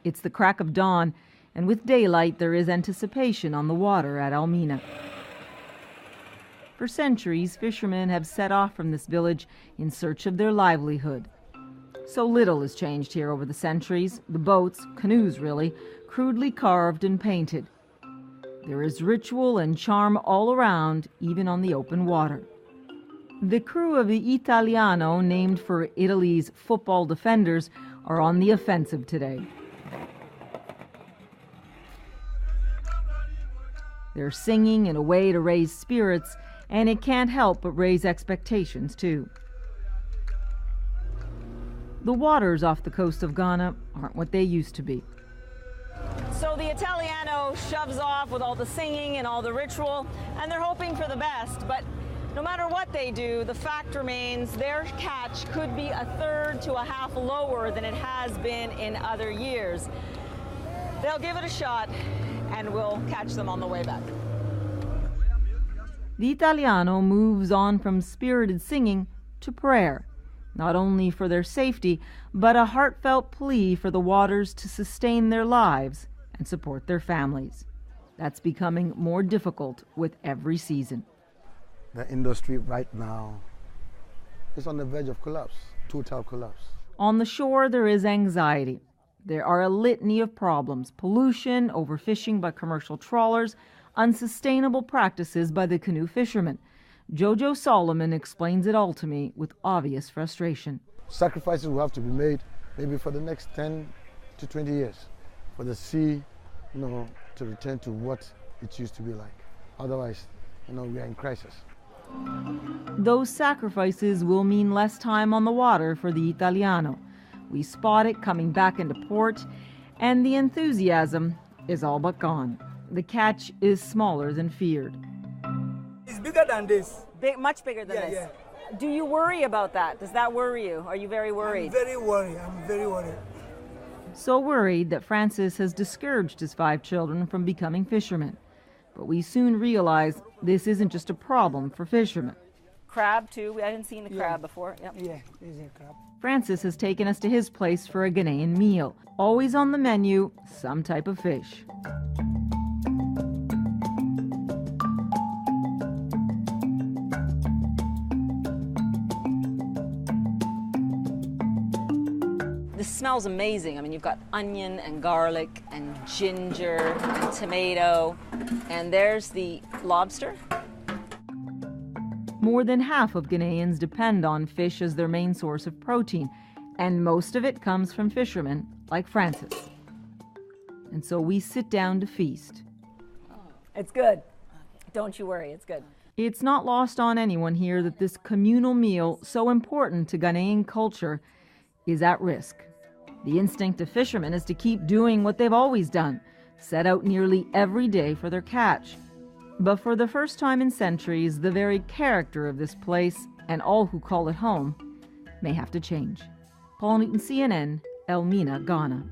It's the crack of dawn, and with daylight there is anticipation on the water at Elmina. For centuries, fishermen have set off from this village in search of their livelihood. So little has changed here over the centuries. The boats, canoes really, crudely carved and painted. There is ritual and charm all around, even on the open water. The crew of the Italiano, named for Italy's football defenders, are on the offensive today. They're singing in a way to raise spirits, and it can't help but raise expectations, too. The waters off the coast of Ghana aren't what they used to be. So the Italiano shoves off with all the singing and all the ritual, and they're hoping for the best. But no matter what they do, the fact remains their catch could be a third to a half lower than it has been in other years. They'll give it a shot, and we'll catch them on the way back. The Italiano moves on from spirited singing to prayer, not only for their safety, but a heartfelt plea for the waters to sustain their lives and support their families. That's becoming more difficult with every season. The industry right now is on the verge of collapse, total collapse. On the shore, there is anxiety. There are a litany of problems: pollution, overfishing by commercial trawlers, unsustainable practices by the canoe fishermen. Jojo Solomon explains it all to me with obvious frustration. Sacrifices will have to be made maybe for the next 10 to 20 years for the sea, to return to what it used to be like. Otherwise, we are in crisis. Those sacrifices will mean less time on the water for the Italiano. We spot it coming back into port, and the enthusiasm is all but gone. The catch is smaller than feared. It's bigger than this. Much bigger than this. Yeah. Do you worry about that? Does that worry you? Are you very worried? I'm very worried. So worried that Francis has discouraged his 5 children from becoming fishermen. But we soon realize this isn't just a problem for fishermen. Crab, too. I hadn't seen the crab before. Yep. Yeah, there's a crab. Francis has taken us to his place for a Ghanaian meal. Always on the menu, some type of fish. This smells amazing. I mean, you've got onion and garlic and ginger and tomato, and there's the lobster. More than half of Ghanaians depend on fish as their main source of protein, and most of it comes from fishermen like Francis. And so we sit down to feast. It's good. Don't you worry, it's good. It's not lost on anyone here that this communal meal, so important to Ghanaian culture, is at risk. The instinct of fishermen is to keep doing what they've always done, set out nearly every day for their catch. But for the first time in centuries, the very character of this place, and all who call it home, may have to change. Paula Newton, CNN, Elmina, Ghana.